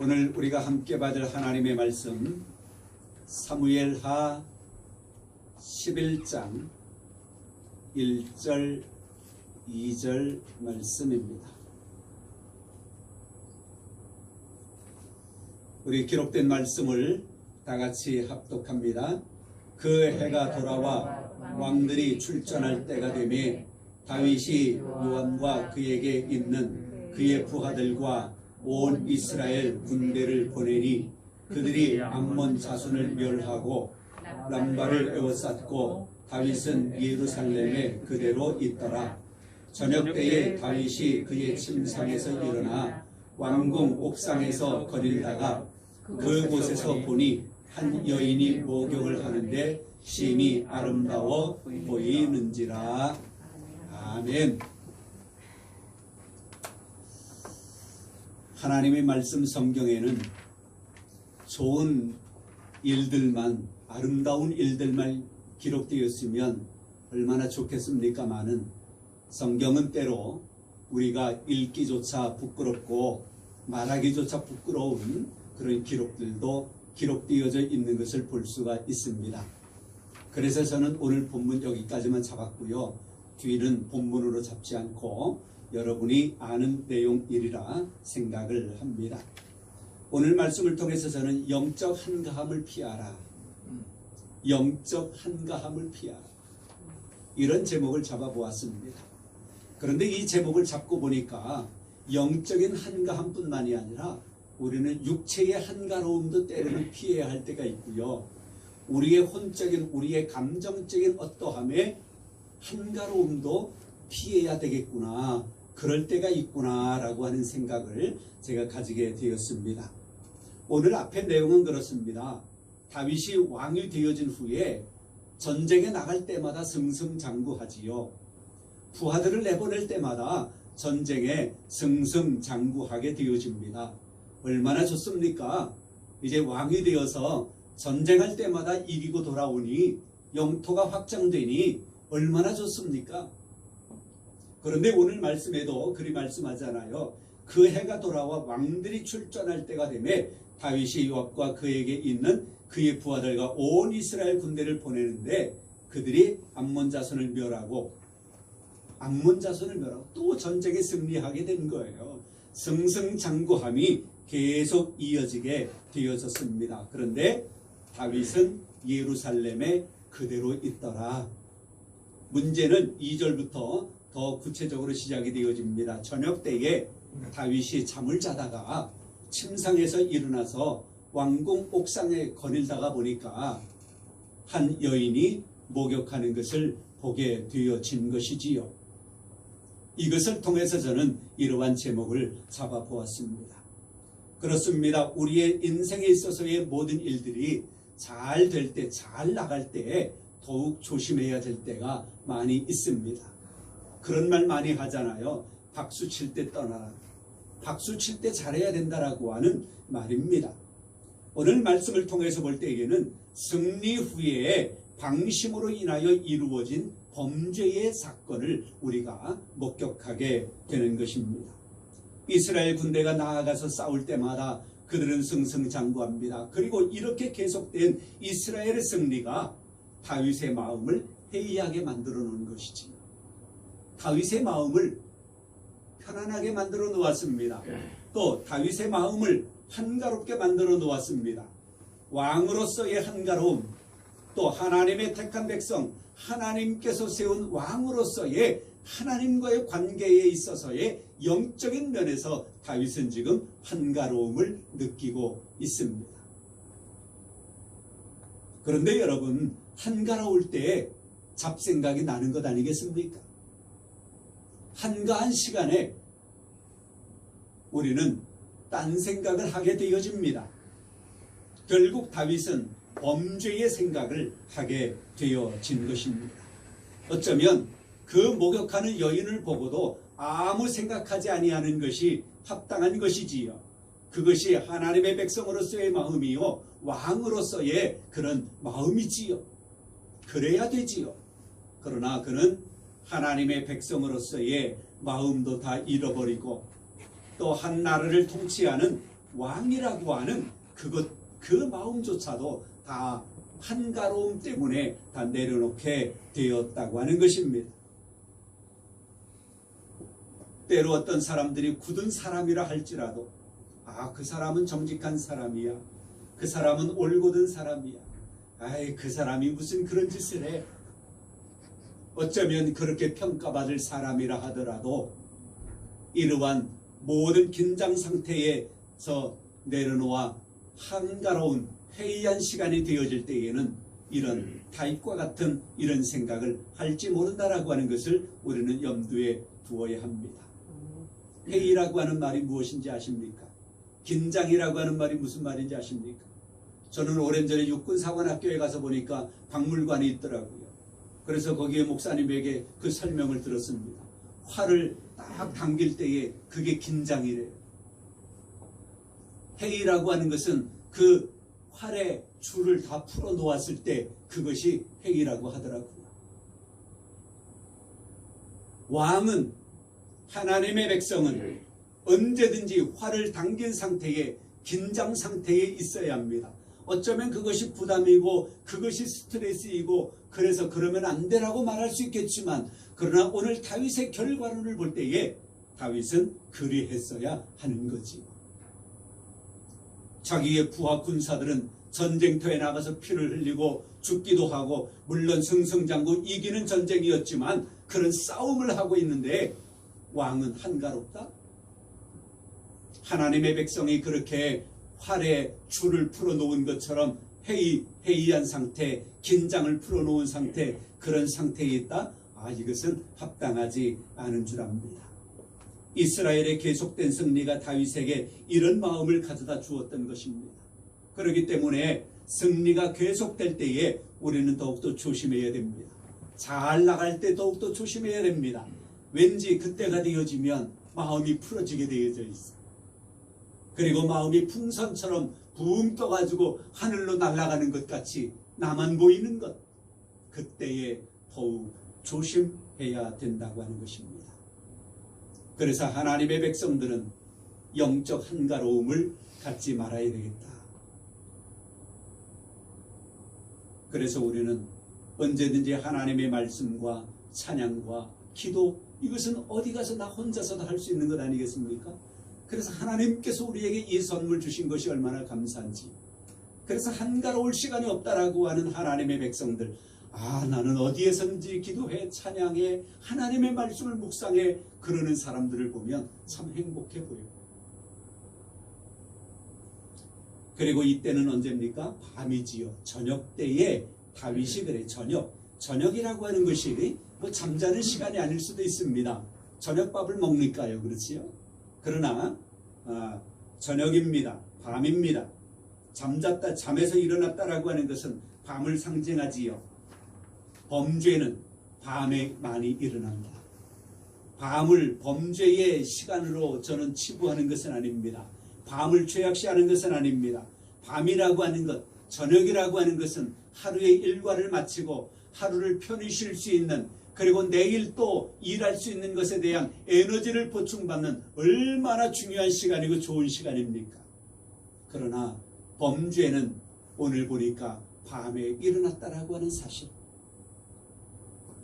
오늘 우리가 함께 받을 하나님의 말씀 사무엘하 11장 1절 2절 말씀입니다. 우리 기록된 말씀을 다같이 합독합니다. 그 해가 돌아와 왕들이 출전할 때가 되매 다윗이 요압과 그에게 있는 그의 부하들과 온 이스라엘 군대를 보내니 그들이 암몬 자손을 멸하고 람바를 에워쌌고 다윗은 예루살렘에 그대로 있더라. 저녁 때에 다윗이 그의 침상에서 일어나 왕궁 옥상에서 거닐다가 그곳에서 보니 한 여인이 목욕을 하는데 심히 아름다워 보이는지라. 아멘. 하나님의 말씀 성경에는 좋은 일들만, 아름다운 일들만 기록되었으면 얼마나 좋겠습니까마는 성경은 때로 우리가 읽기조차 부끄럽고 말하기조차 부끄러운 그런 기록들도 기록되어져 있는 것을 볼 수가 있습니다. 그래서 저는 오늘 본문 여기까지만 잡았고요. 뒤는 본문으로 잡지 않고 여러분이 아는 내용이리라 생각을 합니다. 오늘 말씀을 통해서 저는 영적 한가함을 피하라. 영적 한가함을 피하라. 이런 제목을 잡아보았습니다. 그런데 이 제목을 잡고 보니까 영적인 한가함뿐만이 아니라 우리는 육체의 한가로움도 때로는 피해야 할 때가 있고요. 우리의 혼적인, 우리의 감정적인 어떠함의 한가로움도 피해야 되겠구나. 그럴 때가 있구나라고 하는 생각을 제가 가지게 되었습니다. 오늘 앞에 내용은 그렇습니다. 다윗이 왕이 되어진 후에 전쟁에 나갈 때마다 승승장구하지요. 부하들을 내보낼 때마다 전쟁에 승승장구하게 되어집니다. 얼마나 좋습니까? 이제 왕이 되어서 전쟁할 때마다 이기고 돌아오니 영토가 확장되니 얼마나 좋습니까? 그런데 오늘 말씀에도 그리 말씀하잖아요. 그 해가 돌아와 왕들이 출전할 때가 되매 다윗이 요압과 그에게 있는 그의 부하들과 온 이스라엘 군대를 보내는데 그들이 암몬 자손을 멸하고 또 전쟁에 승리하게 된 거예요. 승승장구함이 계속 이어지게 되어졌습니다. 그런데 다윗은 예루살렘에 그대로 있더라. 문제는 2절부터 더 구체적으로 시작이 되어집니다. 저녁 때에 다윗이 잠을 자다가 침상에서 일어나서 왕궁 옥상에 거닐다가 보니까 한 여인이 목욕하는 것을 보게 되어진 것이지요. 이것을 통해서 저는 이러한 제목을 잡아보았습니다. 그렇습니다. 우리의 인생에 있어서의 모든 일들이 잘 될 때, 잘 나갈 때 더욱 조심해야 될 때가 많이 있습니다. 그런 말 많이 하잖아요. 박수 칠 때 떠나라. 박수 칠 때 잘해야 된다라고 하는 말입니다. 오늘 말씀을 통해서 볼 때에는 승리 후에 방심으로 인하여 이루어진 범죄의 사건을 우리가 목격하게 되는 것입니다. 이스라엘 군대가 나아가서 싸울 때마다 그들은 승승장구합니다. 그리고 이렇게 계속된 이스라엘의 승리가 다윗의 마음을 해이하게 만들어 놓은 것이지요. 다윗의 마음을 편안하게 만들어 놓았습니다. 또 다윗의 마음을 한가롭게 만들어 놓았습니다. 왕으로서의 한가로움, 또 하나님의 택한 백성, 하나님께서 세운 왕으로서의 하나님과의 관계에 있어서의 영적인 면에서 다윗은 지금 한가로움을 느끼고 있습니다. 그런데 여러분, 한가로울 때 잡생각이 나는 것 아니겠습니까? 한가한 시간에 우리는 딴 생각을 하게 되어집니다. 결국 다윗은 범죄의 생각을 하게 되어진 것입니다. 어쩌면 그 목욕하는 여인을 보고도 아무 생각하지 아니하는 것이 합당한 것이지요. 그것이 하나님의 백성으로서의 마음이요, 왕으로서의 그런 마음이지요. 그래야 되지요. 그러나 그는 하나님의 백성으로서의 마음도 다 잃어버리고 또 한 나라를 통치하는 왕이라고 하는 그 마음조차도 다 한가로움 때문에 다 내려놓게 되었다고 하는 것입니다. 때로 어떤 사람들이 굳은 사람이라 할지라도 그 사람은 정직한 사람이야, 그 사람은 올곧은 사람이야, 그 사람이 무슨 그런 짓을 해, 어쩌면 그렇게 평가받을 사람이라 하더라도 이러한 모든 긴장 상태에서 내려놓아 한가로운 회의한 시간이 되어질 때에는 이런 다윗과 같은 이런 생각을 할지 모른다라고 하는 것을 우리는 염두에 두어야 합니다. 회의라고 하는 말이 무엇인지 아십니까? 긴장이라고 하는 말이 무슨 말인지 아십니까? 저는 오랜 전에 육군사관학교에 가서 보니까 박물관이 있더라고요. 그래서 거기에 목사님에게 그 설명을 들었습니다. 활을 딱 당길 때에 그게 긴장이래요. 회의라고 하는 것은 그 활의 줄을 다 풀어 놓았을 때 그것이 회의라고 하더라고요. 왕은, 하나님의 백성은 언제든지 활을 당긴 상태에, 긴장 상태에 있어야 합니다. 어쩌면 그것이 부담이고 그것이 스트레스이고 그래서 그러면 안 되라고 말할 수 있겠지만, 그러나 오늘 다윗의 결과론을 볼 때에 다윗은 그리했어야 하는 거지. 자기의 부하 군사들은 전쟁터에 나가서 피를 흘리고 죽기도 하고, 물론 승승장구 이기는 전쟁이었지만 그런 싸움을 하고 있는데 왕은 한가롭다? 하나님의 백성이 그렇게 활에 줄을 풀어놓은 것처럼 회의한 상태, 긴장을 풀어놓은 상태, 그런 상태에 있다? 이것은 합당하지 않은 줄 압니다. 이스라엘의 계속된 승리가 다윗에게 이런 마음을 가져다 주었던 것입니다. 그렇기 때문에 승리가 계속될 때에 우리는 더욱더 조심해야 됩니다. 잘 나갈 때 더욱더 조심해야 됩니다. 왠지 그때가 되어지면 마음이 풀어지게 되어져 있어. 그리고 마음이 풍선처럼 붕 떠가지고 하늘로 날아가는 것 같이 나만 보이는 것, 그때에 더욱 조심해야 된다고 하는 것입니다. 그래서 하나님의 백성들은 영적 한가로움을 갖지 말아야 되겠다. 그래서 우리는 언제든지 하나님의 말씀과 찬양과 기도, 이것은 어디 가서 나 혼자서도 할 수 있는 것 아니겠습니까? 그래서 하나님께서 우리에게 이 선물 주신 것이 얼마나 감사한지. 그래서 한가로울 시간이 없다라고 하는 하나님의 백성들, 나는 어디에선지 기도해, 찬양해, 하나님의 말씀을 묵상해, 그러는 사람들을 보면 참 행복해 보여요. 그리고 이때는 언제입니까? 밤이지요. 저녁 때에 다윗이 그래, 저녁이라고 하는 것이 뭐 잠자는 시간이 아닐 수도 있습니다. 저녁밥을 먹으니까요, 그렇지요? 그러나 저녁입니다. 밤입니다. 잠잤다, 잠에서 일어났다라고 하는 것은 밤을 상징하지요. 범죄는 밤에 많이 일어납니다. 밤을 범죄의 시간으로 저는 치부하는 것은 아닙니다. 밤을 죄악시하는 것은 아닙니다. 밤이라고 하는 것, 저녁이라고 하는 것은 하루의 일과를 마치고 하루를 편히 쉴 수 있는, 그리고 내일 또 일할 수 있는 것에 대한 에너지를 보충받는 얼마나 중요한 시간이고 좋은 시간입니까? 그러나 범죄는 오늘 보니까 밤에 일어났다라고 하는 사실,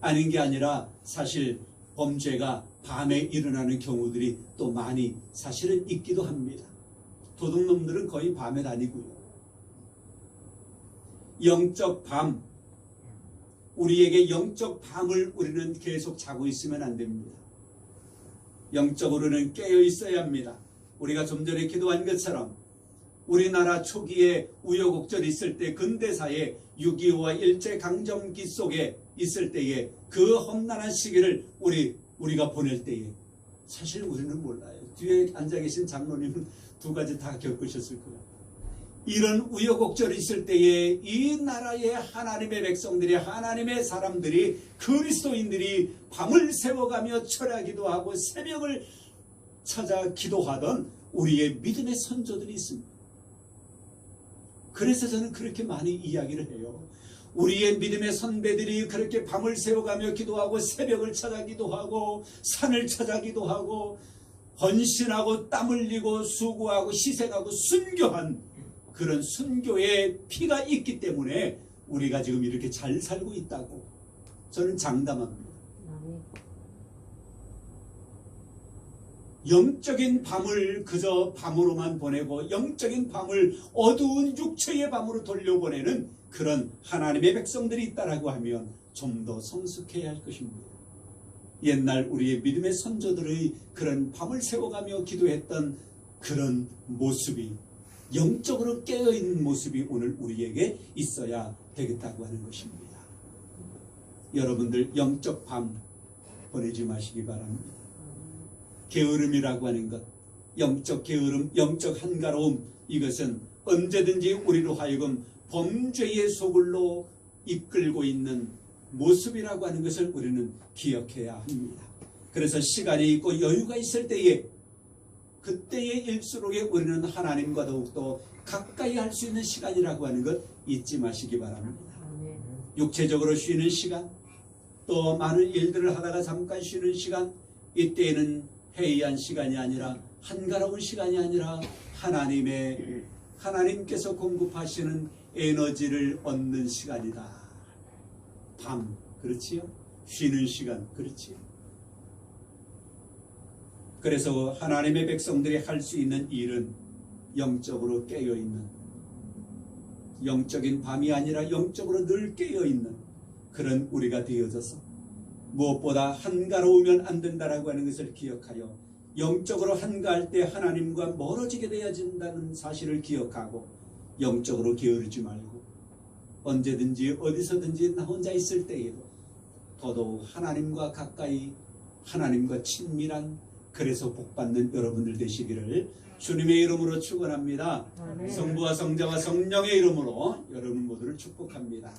아닌 게 아니라 사실 범죄가 밤에 일어나는 경우들이 또 많이 사실은 있기도 합니다. 도둑놈들은 거의 밤에 다니고요. 영적 밤, 우리에게 영적 밤을 우리는 계속 자고 있으면 안 됩니다. 영적으로는 깨어 있어야 합니다. 우리가 좀 전에 기도한 것처럼 우리나라 초기에 우여곡절이 있을 때, 근대사에 6.25와 일제강점기 속에 있을 때에 그 험난한 시기를 우리가 보낼 때에 사실 우리는 몰라요. 뒤에 앉아 계신 장로님은 두 가지 다 겪으셨을 거예요. 이런 우여곡절이 있을 때에 이 나라의 하나님의 백성들이, 하나님의 사람들이, 그리스도인들이 밤을 새워가며 철야기도 하고 새벽을 찾아 기도하던 우리의 믿음의 선조들이 있습니다. 그래서 저는 그렇게 많이 이야기를 해요. 우리의 믿음의 선배들이 그렇게 밤을 새워가며 기도하고 새벽을 찾아 기도하고 산을 찾아 기도하고 헌신하고 땀 흘리고 수고하고 희생하고 순교한 그런 순교의 피가 있기 때문에 우리가 지금 이렇게 잘 살고 있다고 저는 장담합니다. 영적인 밤을 그저 밤으로만 보내고 영적인 밤을 어두운 육체의 밤으로 돌려보내는 그런 하나님의 백성들이 있다라고 하면 좀 더 성숙해야 할 것입니다. 옛날 우리의 믿음의 선조들의 그런 밤을 새워가며 기도했던 그런 모습이 영적으로 깨어있는 모습이 오늘 우리에게 있어야 되겠다고 하는 것입니다. 여러분들 영적 밤 보내지 마시기 바랍니다. 게으름이라고 하는 것, 영적 게으름, 영적 한가로움, 이것은 언제든지 우리로 하여금 범죄의 소굴로 이끌고 있는 모습이라고 하는 것을 우리는 기억해야 합니다. 그래서 시간이 있고 여유가 있을 때에 그때의 일수록에 우리는 하나님과 더욱더 가까이 할 수 있는 시간이라고 하는 것 잊지 마시기 바랍니다. 육체적으로 쉬는 시간, 또 많은 일들을 하다가 잠깐 쉬는 시간, 이때에는 해이한 시간이 아니라 한가로운 시간이 아니라 하나님께서 공급하시는 에너지를 얻는 시간이다. 밤, 그렇지요? 쉬는 시간, 그렇지요? 그래서 하나님의 백성들이 할 수 있는 일은 영적으로 깨어있는, 영적인 밤이 아니라 영적으로 늘 깨어있는 그런 우리가 되어져서 무엇보다 한가로우면 안 된다라고 하는 것을 기억하여 영적으로 한가할 때 하나님과 멀어지게 되어진다는 사실을 기억하고 영적으로 게으르지 말고 언제든지 어디서든지 나 혼자 있을 때에도 더더욱 하나님과 가까이 하나님과 친밀한 그래서 복받는 여러분들 되시기를 주님의 이름으로 축원합니다. 성부와 성자와 성령의 이름으로 여러분 모두를 축복합니다.